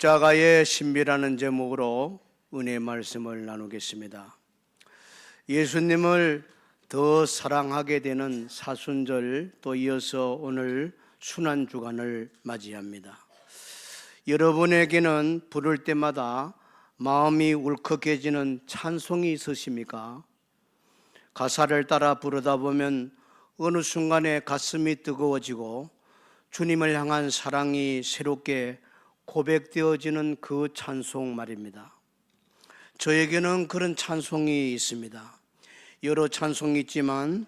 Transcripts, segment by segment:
십자가의 신비라는 제목으로 은혜의 말씀을 나누겠습니다. 예수님을 더 사랑하게 되는 사순절, 또 이어서 오늘 순환주간을 맞이합니다. 여러분에게는 부를 때마다 마음이 울컥해지는 찬송이 있으십니까? 가사를 따라 부르다 보면 어느 순간에 가슴이 뜨거워지고 주님을 향한 사랑이 새롭게 고백되어지는 그 찬송 말입니다. 저에게는 그런 찬송이 있습니다. 여러 찬송이 있지만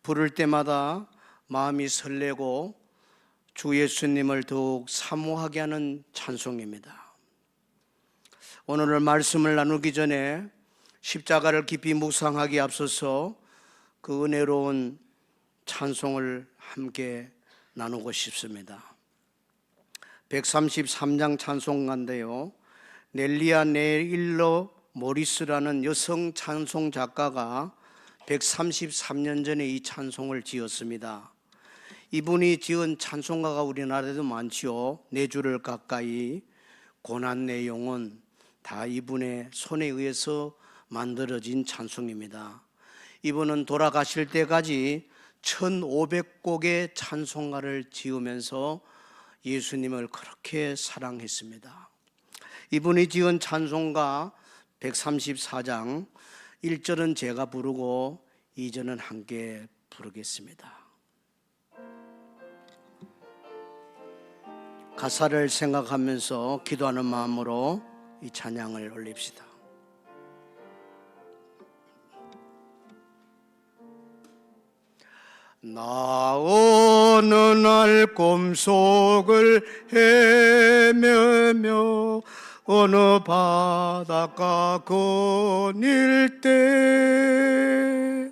부를 때마다 마음이 설레고 주 예수님을 더욱 사모하게 하는 찬송입니다. 오늘 말씀을 나누기 전에 십자가를 깊이 묵상하기에 앞서서 그 은혜로운 찬송을 함께 나누고 싶습니다. 133장 찬송가인데요, 넬리아 네일러 모리스라는 여성 찬송 작가가 133년 전에 이 찬송을 지었습니다. 이분이 지은 찬송가가 우리나라에도 많지요. 네 줄을 가까이, 고난 내용은 다 이분의 손에 의해서 만들어진 찬송입니다. 이분은 돌아가실 때까지 1500곡의 찬송가를 지으면서 예수님을 그렇게 사랑했습니다. 이분이 지은 찬송가 134장 1절은 제가 부르고 2절은 함께 부르겠습니다. 가사를 생각하면서 기도하는 마음으로 이 찬양을 올립시다. 나 어느 날 꿈속을 헤매며 어느 바닷가 거닐 때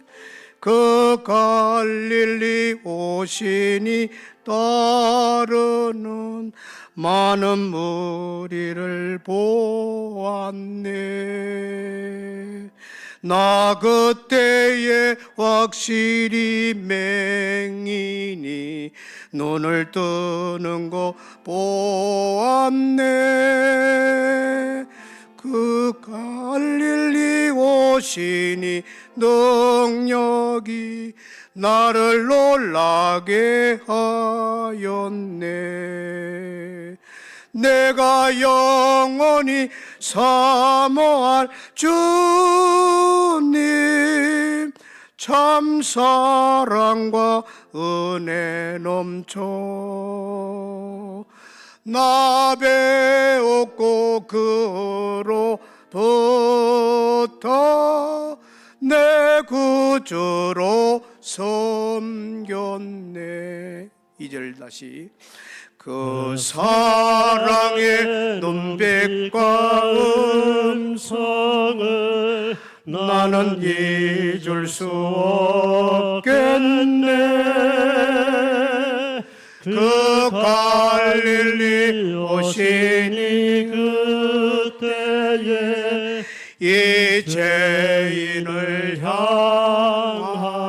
그 갈릴리 오신이 따르는 많은 무리를 보았네. 나 그때에 확실히 맹인이 눈을 뜨는 거 보았네. 그 갈릴리 오시니 능력이 나를 놀라게 하였네. 내가 영원히 사모할 주님, 참 사랑과 은혜 넘쳐 나 배웠고 그로부터 내 구주로 섬겼네. 2절 다시. 그 사랑의 눈빛과 음성을 나는 잊을 수 없겠네. 그 갈릴리 오시니 그때에 이 죄인을 향하여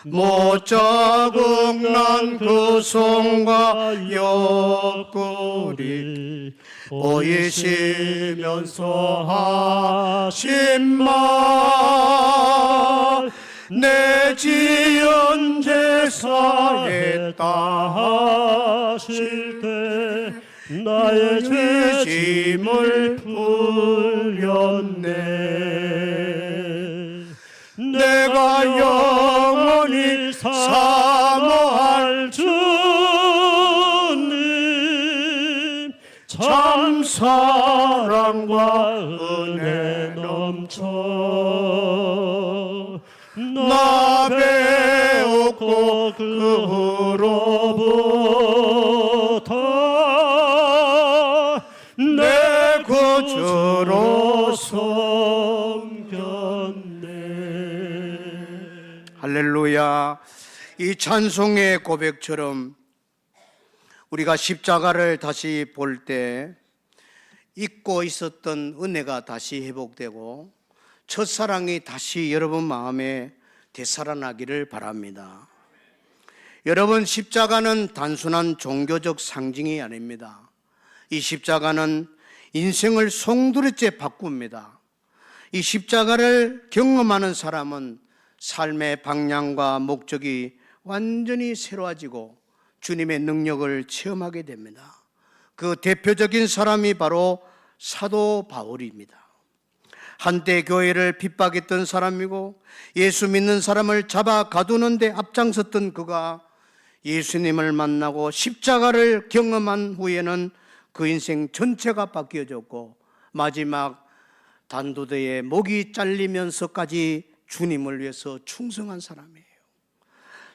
못자국 난 그 손과 옆구리 보이시면서 하신 말, 내 지은 제사했다 하실 때 나의 죄짐을 풀렸네. 내가 영원히 사모할 주님, 참 사랑과 은혜 넘쳐 나 배웠고 그로부터 내 구주로 섬겼네. 할렐루야. 이 찬송의 고백처럼 우리가 십자가를 다시 볼 때 잊고 있었던 은혜가 다시 회복되고 첫사랑이 다시 여러분 마음에 되살아나기를 바랍니다. 여러분, 십자가는 단순한 종교적 상징이 아닙니다. 이 십자가는 인생을 송두리째 바꿉니다. 이 십자가를 경험하는 사람은 삶의 방향과 목적이 완전히 새로워지고 주님의 능력을 체험하게 됩니다. 그 대표적인 사람이 바로 사도 바울입니다. 한때 교회를 핍박했던 사람이고 예수 믿는 사람을 잡아 가두는데 앞장섰던 그가 예수님을 만나고 십자가를 경험한 후에는 그 인생 전체가 바뀌어졌고 마지막 단도대에 목이 잘리면서까지 주님을 위해서 충성한 사람이에요.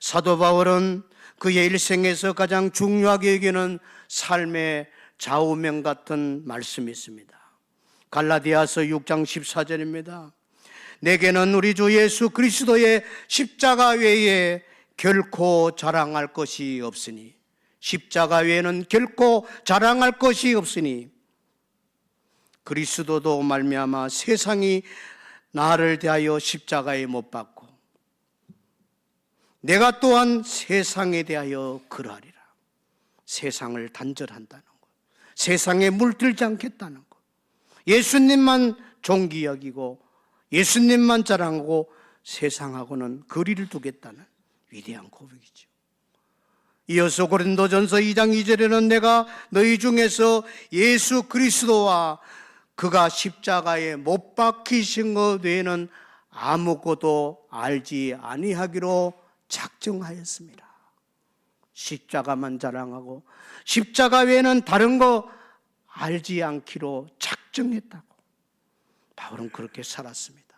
사도 바울은 그의 일생에서 가장 중요하게 여기는 삶의 좌우명 같은 말씀이 있습니다. 갈라디아서 6장 14절입니다. 내게는 우리 주 예수 그리스도의 십자가 외에 결코 자랑할 것이 없으니, 십자가 외에는 결코 자랑할 것이 없으니 그리스도도 말미암아 세상이 나를 대하여 십자가에 못 박고 내가 또한 세상에 대하여 그러하리라. 세상을 단절한다는 것, 세상에 물들지 않겠다는 것, 예수님만 존귀 여기고 예수님만 자랑하고 세상하고는 거리를 두겠다는 위대한 고백이죠. 이어서 고린도전서 2장 2절에는 내가 너희 중에서 예수 그리스도와 그가 십자가에 못 박히신 것 외에는 아무것도 알지 아니하기로 작정하였습니다. 십자가만 자랑하고 십자가 외에는 다른 거 알지 않기로 작정했다고 바울은 그렇게 살았습니다.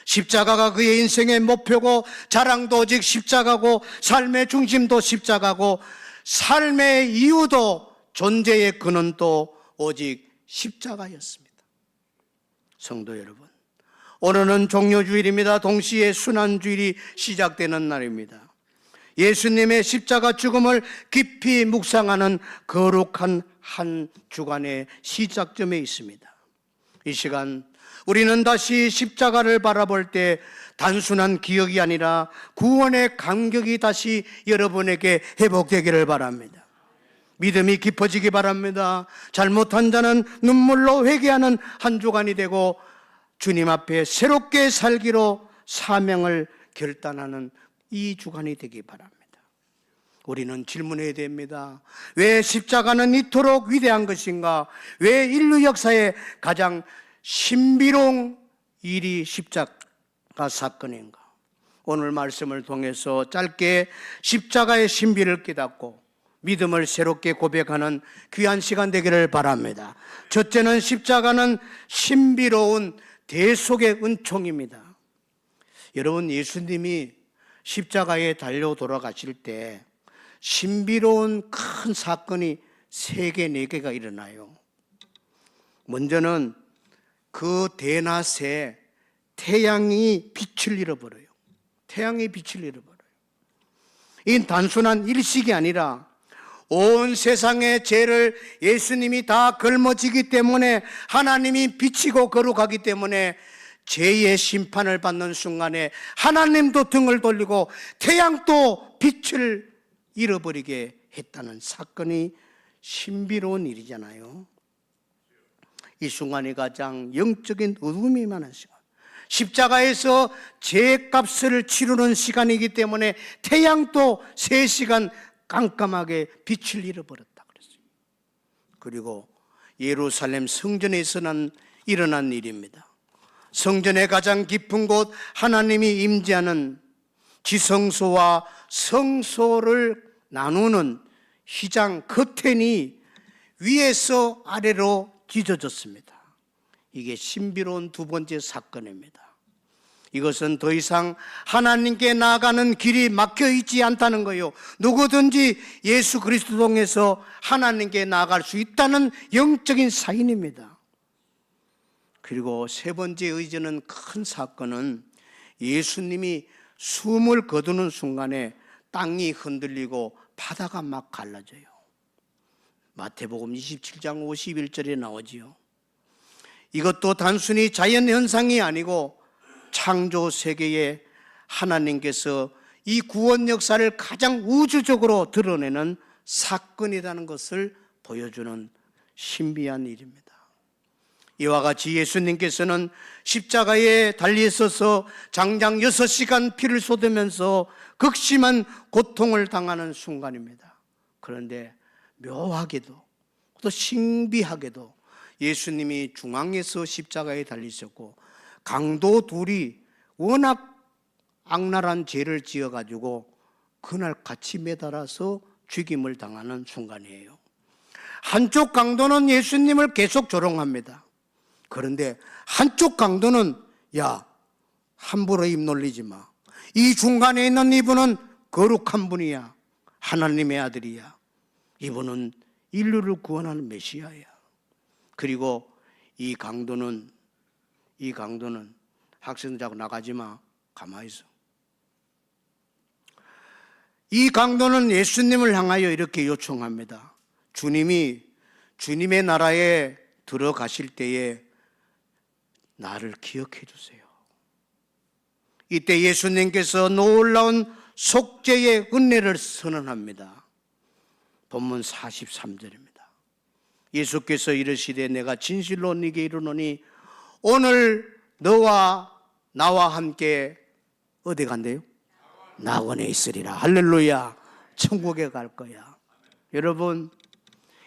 십자가가 그의 인생의 목표고 자랑도 오직 십자가고 삶의 중심도 십자가고 삶의 이유도 존재의 근원도 오직 십자가였습니다. 성도 여러분, 오늘은 종료주일입니다. 동시에 순환주일이 시작되는 날입니다. 예수님의 십자가 죽음을 깊이 묵상하는 거룩한 한 주간의 시작점에 있습니다. 이 시간 우리는 다시 십자가를 바라볼 때 단순한 기억이 아니라 구원의 감격이 다시 여러분에게 회복되기를 바랍니다. 믿음이 깊어지기 바랍니다. 잘못한 자는 눈물로 회개하는 한 주간이 되고 주님 앞에 새롭게 살기로 사명을 결단하는 이 주간이 되기 바랍니다. 우리는 질문해야 됩니다. 왜 십자가는 이토록 위대한 것인가? 왜 인류 역사의 가장 신비로운 일이 십자가 사건인가? 오늘 말씀을 통해서 짧게 십자가의 신비를 깨닫고 믿음을 새롭게 고백하는 귀한 시간 되기를 바랍니다. 첫째는 십자가는 신비로운 대속의 은총입니다. 여러분, 예수님이 십자가에 달려 돌아가실 때 신비로운 큰 사건이 3개, 4개가 일어나요. 먼저는 그 대낮에 태양이 빛을 잃어버려요. 태양이 빛을 잃어버려요. 이 단순한 일식이 아니라 온 세상의 죄를 예수님이 다 걸머지기 때문에 하나님이 비치고 거룩하기 때문에 죄의 심판을 받는 순간에 하나님도 등을 돌리고 태양도 빛을 잃어버리게 했다는 사건이 신비로운 일이잖아요. 이 순간이 가장 영적인 어둠이 많은 시간, 십자가에서 죄값을 치르는 시간이기 때문에 태양도 3시간 깜깜하게 빛을 잃어버렸다 그랬어요. 그리고 예루살렘 성전에서 일어난 일입니다. 성전의 가장 깊은 곳, 하나님이 임재하는 지성소와 성소를 나누는 휘장 커튼이 위에서 아래로 뒤져졌습니다. 이게 신비로운 두 번째 사건입니다. 이것은 더 이상 하나님께 나아가는 길이 막혀 있지 않다는 거예요. 누구든지 예수 그리스도 통해서 하나님께 나아갈 수 있다는 영적인 사인입니다. 그리고 세 번째 의지는 큰 사건은 예수님이 숨을 거두는 순간에 땅이 흔들리고 바다가 막 갈라져요. 마태복음 27장 51절에 나오지요. 이것도 단순히 자연현상이 아니고 창조 세계에 하나님께서 이 구원 역사를 가장 우주적으로 드러내는 사건이라는 것을 보여주는 신비한 일입니다. 이와 같이 예수님께서는 십자가에 달려 있어서 장장 6시간 피를 쏟으면서 극심한 고통을 당하는 순간입니다. 그런데 묘하게도 또 신비하게도 예수님이 중앙에서 십자가에 달리셨고 강도 둘이 워낙 악랄한 죄를 지어가지고 그날 같이 매달아서 죽임을 당하는 순간이에요. 한쪽 강도는 예수님을 계속 조롱합니다. 그런데 한쪽 강도는 야, 함부로 입 놀리지 마. 이 중간에 있는 이분은 거룩한 분이야. 하나님의 아들이야. 이분은 인류를 구원하는 메시아야. 그리고 이 강도는 학생들하고 나가지 마. 가만히 있어. 이 강도는 예수님을 향하여 이렇게 요청합니다. 주님의 나라에 들어가실 때에 나를 기억해 주세요. 이때 예수님께서 놀라운 속죄의 은혜를 선언합니다. 본문 43절입니다. 예수께서 이르시되 내가 진실로 네게 이르노니 오늘 너와 나와 함께 어디 간대요? 낙원에 있으리라. 할렐루야. 천국에 갈 거야. 여러분,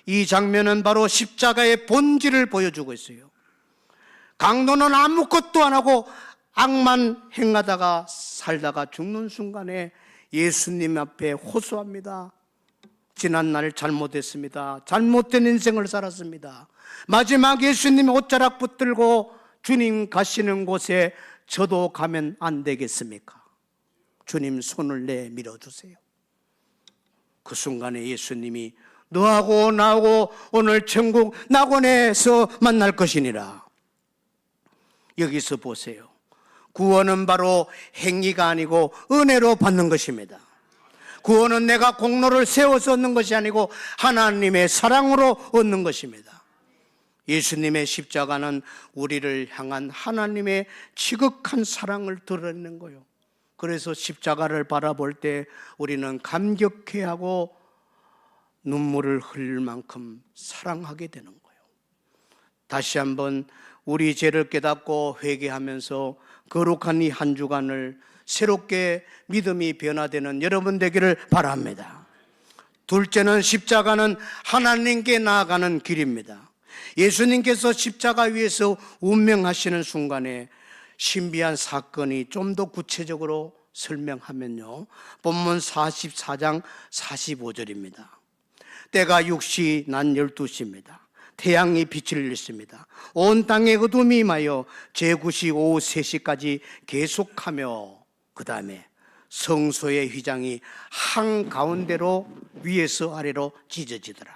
이 장면은 바로 십자가의 본질을 보여주고 있어요. 강도는 아무것도 안 하고 악만 행하다가 살다가 죽는 순간에 예수님 앞에 호소합니다. 지난날 잘못했습니다. 잘못된 인생을 살았습니다. 마지막 예수님 옷자락 붙들고 주님 가시는 곳에 저도 가면 안 되겠습니까? 주님 손을 내밀어 주세요. 그 순간에 예수님이 너하고 나하고 오늘 천국 낙원에서 만날 것이니라. 여기서 보세요. 구원은 바로 행위가 아니고 은혜로 받는 것입니다. 구원은 내가 공로를 세워서 얻는 것이 아니고 하나님의 사랑으로 얻는 것입니다. 예수님의 십자가는 우리를 향한 하나님의 지극한 사랑을 드러내는 거예요. 그래서 십자가를 바라볼 때 우리는 감격해하고 눈물을 흘릴 만큼 사랑하게 되는 거예요. 다시 한번 우리 죄를 깨닫고 회개하면서 거룩한 이 한 주간을 새롭게 믿음이 변화되는 여러분 되기를 바랍니다. 둘째는 십자가는 하나님께 나아가는 길입니다. 예수님께서 십자가 위에서 운명하시는 순간에 신비한 사건이 좀 더 구체적으로 설명하면요, 본문 44장 45절입니다. 때가 6시 난 12시입니다. 태양이 빛을 잃습니다. 온 땅에 어둠이 임하여 제9시 오후 3시까지 계속하며 그 다음에 성소의 휘장이 한가운데로 위에서 아래로 찢어지더라.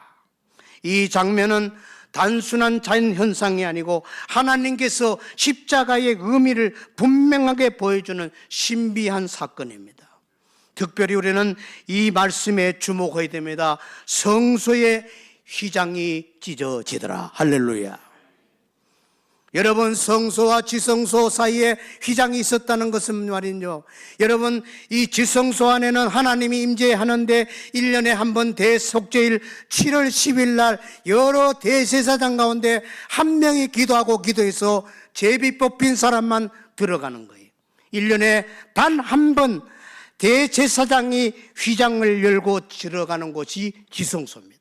이 장면은 단순한 자연현상이 아니고 하나님께서 십자가의 의미를 분명하게 보여주는 신비한 사건입니다. 특별히 우리는 이 말씀에 주목해야 됩니다. 성소의 휘장이 찢어지더라. 할렐루야. 여러분, 성소와 지성소 사이에 휘장이 있었다는 것은 말이죠. 여러분, 이 지성소 안에는 하나님이 임재하는데 1년에 한 번 대속죄일 7월 10일 날 여러 대제사장 가운데 한 명이 기도하고 기도해서 제비 뽑힌 사람만 들어가는 거예요. 1년에 단 한 번 대제사장이 휘장을 열고 들어가는 곳이 지성소입니다.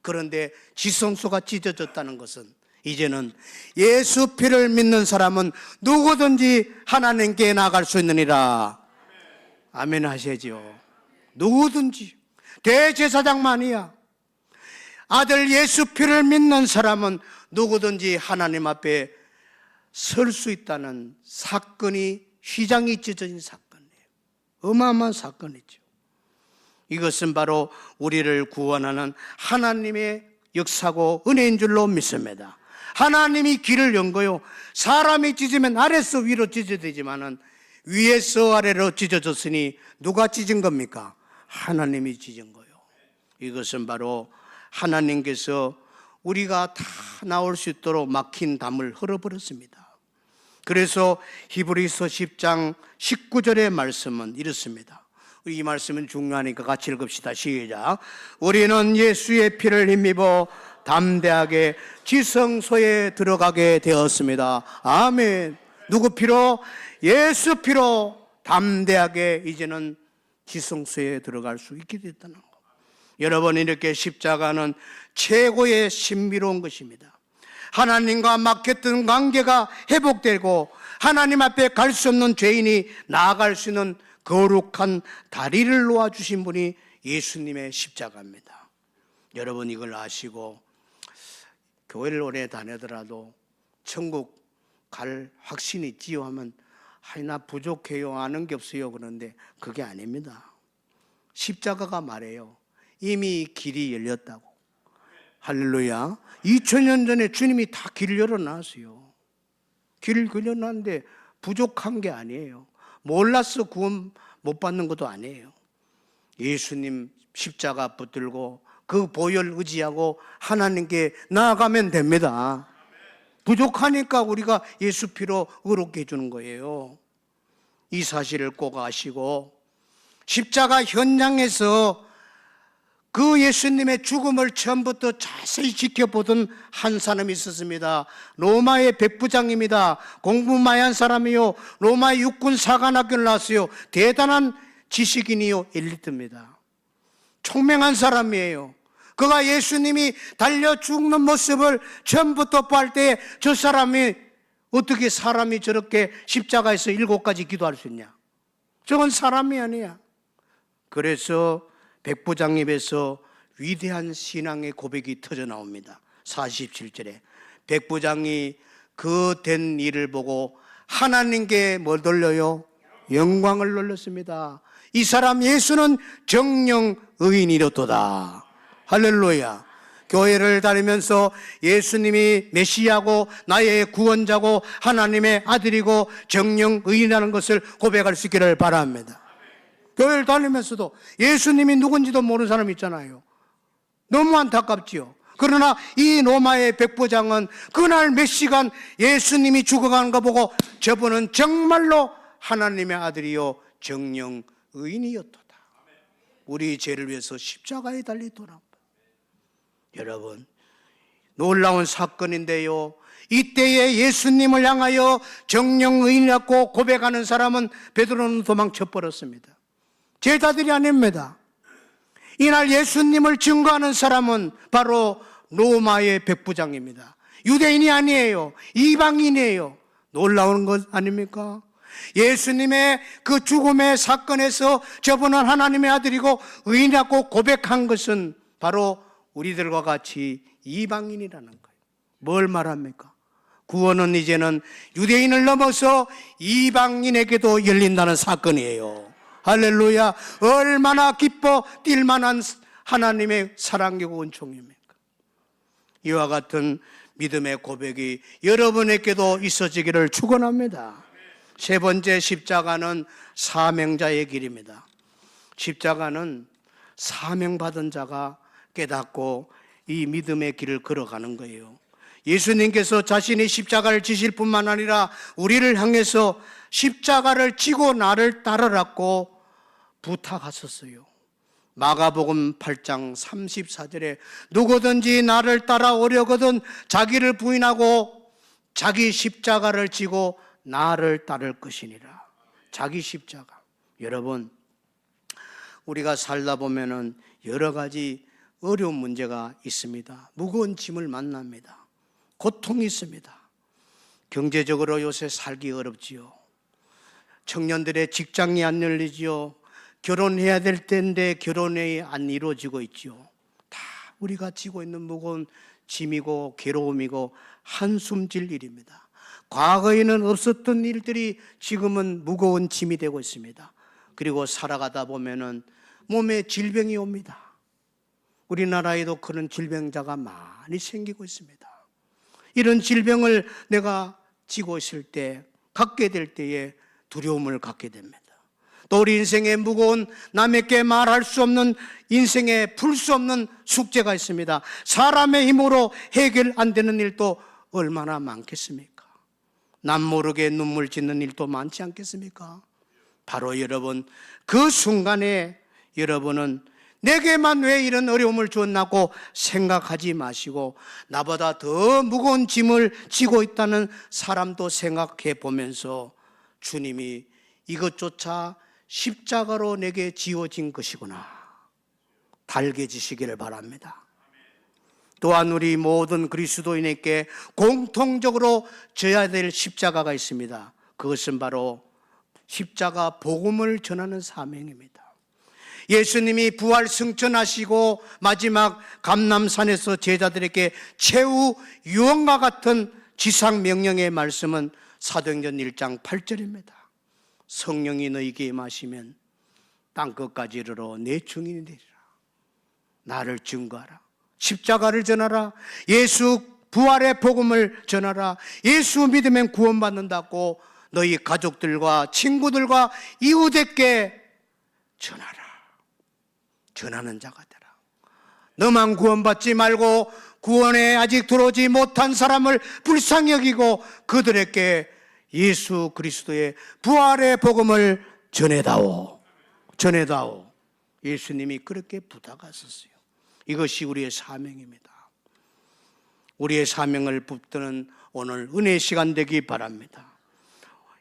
그런데 지성소가 찢어졌다는 것은 이제는 예수 피를 믿는 사람은 누구든지 하나님께 나갈 수 있느니라. 아멘 하시죠. 누구든지, 대제사장만이야. 아들 예수 피를 믿는 사람은 누구든지 하나님 앞에 설 수 있다는 사건이, 휘장이 찢어진 사건이에요. 어마어마한 사건이죠. 이것은 바로 우리를 구원하는 하나님의 역사고 은혜인 줄로 믿습니다. 하나님이 길을 연 거요. 사람이 찢으면 아래서 위로 찢어지지만은 위에서 아래로 찢어졌으니 누가 찢은 겁니까? 하나님이 찢은 거요. 이것은 바로 하나님께서 우리가 다 나올 수 있도록 막힌 담을 헐어버렸습니다. 그래서 히브리서 10장 19절의 말씀은 이렇습니다. 우리 이 말씀은 중요하니까 같이 읽읍시다. 시작. 우리는 예수의 피를 힘입어 담대하게 지성소에 들어가게 되었습니다. 아멘. 누구 피로? 예수 피로 담대하게 이제는 지성소에 들어갈 수 있게 됐다는 거. 여러분, 이렇게 십자가는 최고의 신비로운 것입니다. 하나님과 막혔던 관계가 회복되고 하나님 앞에 갈 수 없는 죄인이 나아갈 수 있는 거룩한 다리를 놓아주신 분이 예수님의 십자가입니다. 여러분, 이걸 아시고 교회를 오래 다니더라도 천국 갈 확신이 있지요 하면 나 부족해요, 아는 게 없어요 그러는데 그게 아닙니다. 십자가가 말해요. 이미 길이 열렸다고. 할렐루야. 2000년 전에 주님이 다 길을 열어놨어요. 길을 열어놨는데 부족한 게 아니에요. 몰라서 구원 못 받는 것도 아니에요. 예수님 십자가 붙들고 그 보혈 의지하고 하나님께 나아가면 됩니다. 부족하니까 우리가 예수 피로 의롭게 해주는 거예요. 이 사실을 꼭 아시고 십자가 현장에서 그 예수님의 죽음을 처음부터 자세히 지켜보던 한 사람이 있었습니다. 로마의 백부장입니다. 공부 많이 한 사람이요, 로마 육군 사관학교를 나왔어요. 대단한 지식인이요, 엘리트입니다. 총명한 사람이에요. 그가 예수님이 달려 죽는 모습을 처음부터 볼 때 저 사람이 어떻게 사람이 저렇게 십자가에서 7가지 기도할 수 있냐? 저건 사람이 아니야. 그래서 백부장 입에서 위대한 신앙의 고백이 터져 나옵니다. 47절에 백부장이 그 된 일을 보고 하나님께 뭘 돌려요? 영광을 돌렸습니다. 이 사람 예수는 정령 의인이로도다. 할렐루야. 교회를 다니면서 예수님이 메시아고 나의 구원자고 하나님의 아들이고 정령 의인이라는 것을 고백할 수 있기를 바랍니다. 교회를 다니면서도 예수님이 누군지도 모르는 사람 있잖아요. 너무 안타깝지요. 그러나 이 로마의 백부장은 그날 몇 시간 예수님이 죽어가는 거 보고 저분은 정말로 하나님의 아들이요 정령 의인이었도다. 우리 죄를 위해서 십자가에 달리더라. 여러분, 놀라운 사건인데요, 이때에 예수님을 향하여 정령 의인이라고 고백하는 사람은 베드로는 도망쳐 버렸습니다. 제자들이 아닙니다. 이날 예수님을 증거하는 사람은 바로 로마의 백부장입니다. 유대인이 아니에요. 이방인이에요. 놀라운 것 아닙니까? 예수님의 그 죽음의 사건에서 저분은 하나님의 아들이고 의인이라고 고백한 것은 바로 우리들과 같이 이방인이라는 거예요. 뭘 말합니까? 구원은 이제는 유대인을 넘어서 이방인에게도 열린다는 사건이에요. 할렐루야. 얼마나 기뻐 뛸만한 하나님의 사랑이고 은총입니까? 이와 같은 믿음의 고백이 여러분에게도 있어지기를 축원합니다. 세 번째, 십자가는 사명자의 길입니다. 십자가는 사명받은 자가 깨닫고 이 믿음의 길을 걸어가는 거예요. 예수님께서 자신이 십자가를 지실 뿐만 아니라 우리를 향해서 십자가를 지고 나를 따르라고 부탁하셨어요. 마가복음 8장 34절에 누구든지 나를 따라오려거든 자기를 부인하고 자기 십자가를 지고 나를 따를 것이니라. 자기 십자가. 여러분, 우리가 살다 보면은 여러 가지 어려운 문제가 있습니다. 무거운 짐을 만납니다. 고통이 있습니다. 경제적으로 요새 살기 어렵지요. 청년들의 직장이 안 열리지요. 결혼해야 될 때인데 결혼이 안 이루어지고 있지요. 다 우리가 지고 있는 무거운 짐이고 괴로움이고 한숨질 일입니다. 과거에는 없었던 일들이 지금은 무거운 짐이 되고 있습니다. 그리고 살아가다 보면은 몸에 질병이 옵니다. 우리나라에도 그런 질병자가 많이 생기고 있습니다. 이런 질병을 내가 지고 있을 때, 갖게 될 때에 두려움을 갖게 됩니다. 또 우리 인생에 무거운 남에게 말할 수 없는 인생에 풀 수 없는 숙제가 있습니다. 사람의 힘으로 해결 안 되는 일도 얼마나 많겠습니까? 남 모르게 눈물 짓는 일도 많지 않겠습니까? 바로 여러분, 그 순간에 여러분은 내게만 왜 이런 어려움을 주었나고 생각하지 마시고 나보다 더 무거운 짐을 지고 있다는 사람도 생각해 보면서 주님이 이것조차 십자가로 내게 지어진 것이구나 달개지시기를 바랍니다. 또한 우리 모든 그리스도인에게 공통적으로 져야 될 십자가가 있습니다. 그것은 바로 십자가 복음을 전하는 사명입니다. 예수님이 부활 승천하시고 마지막 감람산에서 제자들에게 최후 유언과 같은 지상 명령의 말씀은 사도행전 1장 8절입니다. 성령이 너희에게 임하시면 땅끝까지 이르러 내 증인이 되리라. 나를 증거하라. 십자가를 전하라. 예수 부활의 복음을 전하라. 예수 믿으면 구원받는다고 너희 가족들과 친구들과 이웃에게 전하라. 전하는 자가 되라. 너만 구원받지 말고 구원에 아직 들어오지 못한 사람을 불쌍히 여기고 그들에게 예수 그리스도의 부활의 복음을 전해다오. 전해다오. 예수님이 그렇게 부탁하셨어요. 이것이 우리의 사명입니다. 우리의 사명을 붙드는 오늘 은혜의 시간 되기 바랍니다.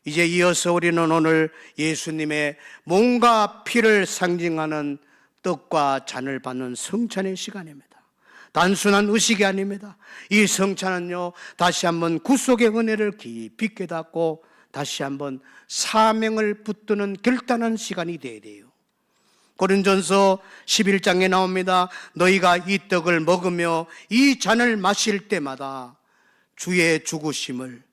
이제 이어서 우리는 오늘 예수님의 몸과 피를 상징하는 떡과 잔을 받는 성찬의 시간입니다. 단순한 의식이 아닙니다. 이 성찬은요, 다시 한번 구속의 은혜를 깊이 깨닫고 다시 한번 사명을 붙드는 결단한 시간이 되어야 돼요. 고린전서 11장에 나옵니다. 너희가 이 떡을 먹으며 이 잔을 마실 때마다 주의 죽으심을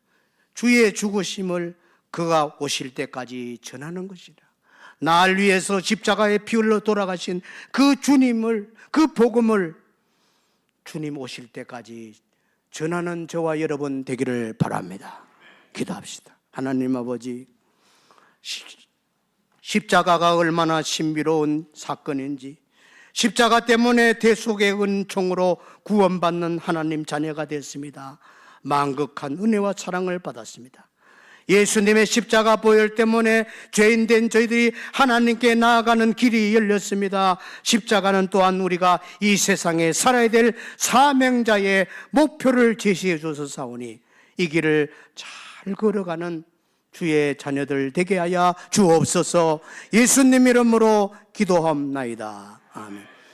그가 오실 때까지 전하는 것이라. 날 위해서 십자가에 피 흘려 돌아가신 그 주님을, 그 복음을 주님 오실 때까지 전하는 저와 여러분 되기를 바랍니다. 기도합시다. 하나님 아버지, 십자가가 얼마나 신비로운 사건인지, 십자가 때문에 대속의 은총으로 구원받는 하나님 자녀가 됐습니다. 만극한 은혜와 사랑을 받았습니다. 예수님의 십자가 보혈 때문에 죄인된 저희들이 하나님께 나아가는 길이 열렸습니다. 십자가는 또한 우리가 이 세상에 살아야 될 사명자의 목표를 제시해 줘서 사오니 이 길을 잘 걸어가는 주의 자녀들 되게 하여 주옵소서. 예수님 이름으로 기도합나이다. 아멘.